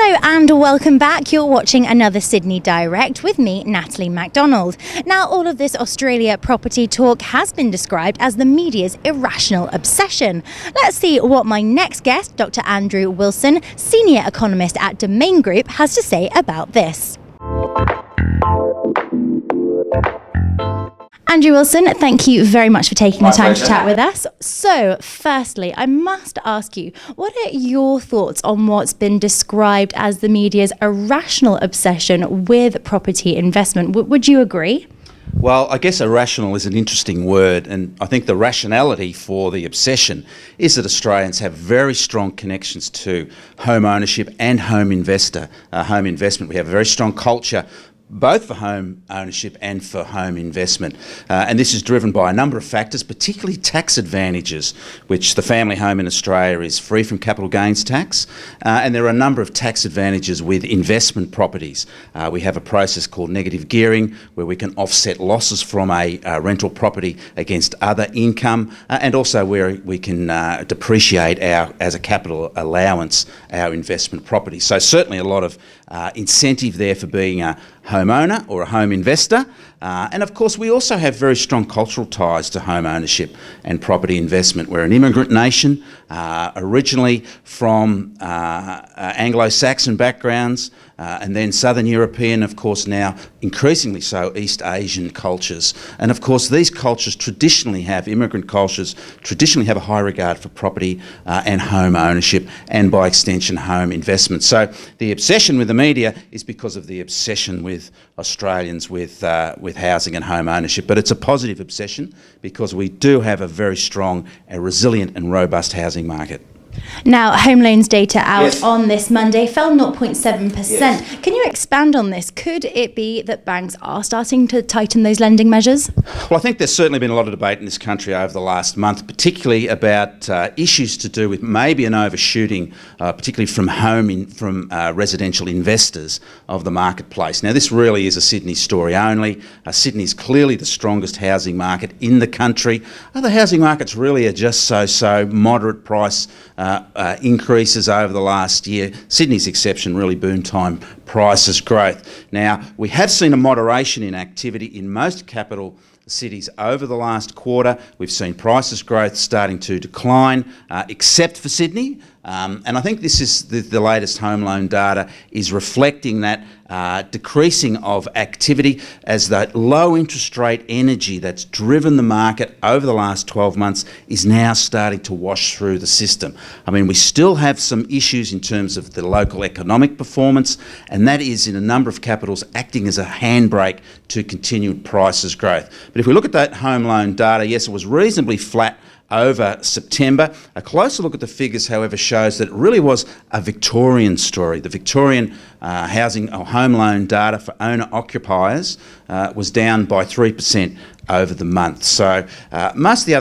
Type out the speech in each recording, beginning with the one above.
Hello and welcome back. You're watching another Sydney Direct with me, Natalie MacDonald. Now, all of this Australia property talk has been described as the media's irrational obsession. Let's see what my next guest, Dr. Andrew Wilson, senior economist at Domain Group, has to say about this. Andrew Wilson, thank you very much for taking the time to chat with us. So, firstly, I must ask you, what are your thoughts on what's been described as the media's irrational obsession with property investment? Would you agree? Well, I guess irrational is an interesting word, and I think the rationality for the obsession is that Australians have very strong connections to home ownership and home investment. We have a very strong culture both for home ownership and for home investment. And this is driven by a number of factors, particularly tax advantages, which the family home in Australia is free from capital gains tax. And there are a number of tax advantages with investment properties. We have a process called negative gearing, where we can offset losses from a rental property against other income, and also where we can depreciate as a capital allowance our investment property. So certainly a lot of incentive there for being a homeowner or a home investor. And of course, we also have very strong cultural ties to home ownership and property investment. We're an immigrant nation, originally from Anglo-Saxon backgrounds, and then Southern European, of course, now increasingly so East Asian cultures. And of course, these cultures immigrant cultures traditionally have a high regard for property and home ownership, and by extension, home investment. So the obsession with the media is because of the obsession with Australians with housing and home ownership. But it's a positive obsession because we do have a very strong, resilient and robust housing market. Now, home loans data out on this Monday fell 0.7%. Yes. Can you expand on this? Could it be that banks are starting to tighten those lending measures? Well, I think there's certainly been a lot of debate in this country over the last month, particularly about issues to do with maybe an overshooting, particularly from residential investors of the marketplace. Now, this really is a Sydney story only. Sydney is clearly the strongest housing market in the country. Other housing markets really are just so moderate price increases over the last year. Sydney's exception, really boom time prices growth. Now, we have seen a moderation in activity in most capital cities over the last quarter. We've seen prices growth starting to decline, except for Sydney. And I think this is the latest home loan data is reflecting that decreasing of activity as that low interest rate energy that's driven the market over the last 12 months is now starting to wash through the system. I mean, we still have some issues in terms of the local economic performance, and that is in a number of capitals acting as a handbrake to continued prices growth. But if we look at that home loan data, yes, it was reasonably flat over September. A closer look at the figures, however, shows that it really was a Victorian story. The Victorian housing or home loan data for owner-occupiers was down by 3% over the month. So most of the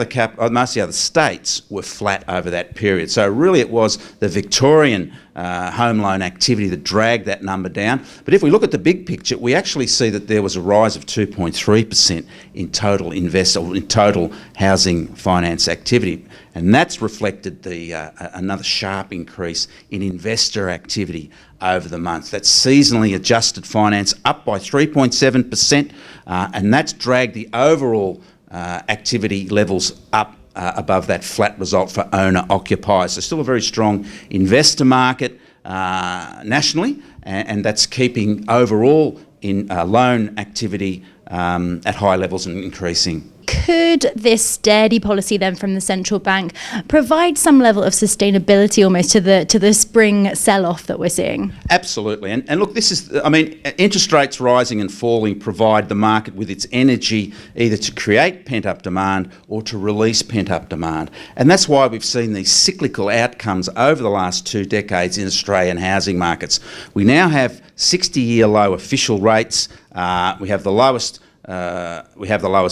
other states were flat over that period. So really it was the Victorian home loan activity that dragged that number down. But if we look at the big picture, we actually see that there was a rise of 2.3% in total housing finance activity. And that's reflected another sharp increase in investor activity over the month. That's seasonally adjusted finance up by 3.7%, and that's dragged the overall activity levels up above that flat result for owner-occupiers. So still a very strong investor market nationally, and that's keeping overall in loan activity at high levels and increasing. Could this steady policy then from the central bank provide some level of sustainability almost to the spring sell-off that we're seeing? Absolutely. And look, interest rates rising and falling provide the market with its energy either to create pent-up demand or to release pent-up demand. And that's why we've seen these cyclical outcomes over the last 2 decades in Australian housing markets. We now have 60-year low official rates. We have the lowest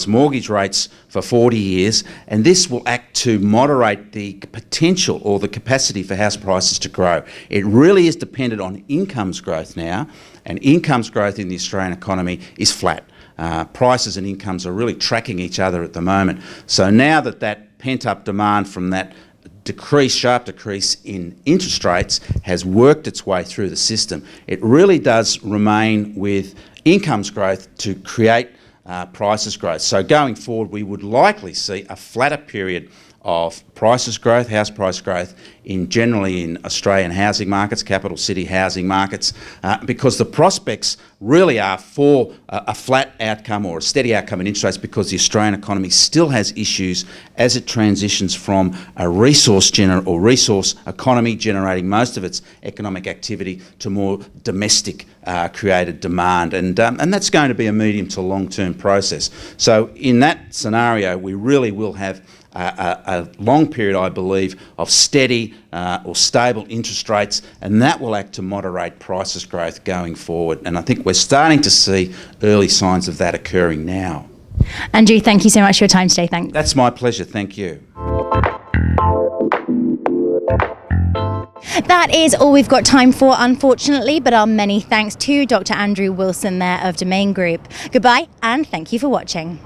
mortgage rates for 40 years, and this will act to moderate the potential or the capacity for house prices to grow. It really is dependent on incomes growth now, and incomes growth in the Australian economy is flat. Prices and incomes are really tracking each other at the moment. So now that pent-up demand from that sharp decrease in interest rates has worked its way through the system, it really does remain with incomes growth to create prices growth. So going forward, we would likely see a flatter period of prices growth, house price growth, generally in Australian housing markets, capital city housing markets, because the prospects really are for a flat outcome or a steady outcome in interest rates, because the Australian economy still has issues as it transitions from a resource economy generating most of its economic activity to more domestic created demand, and that's going to be a medium to long-term process. So in that scenario, we really will have a long period, I believe, of steady or stable interest rates, and that will act to moderate prices growth going forward. And I think we're starting to see early signs of that occurring now. Andrew, thank you so much for your time today. Thanks. That's my pleasure. Thank you. That is all we've got time for, unfortunately, but our many thanks to Dr. Andrew Wilson there of Domain Group. Goodbye, and thank you for watching.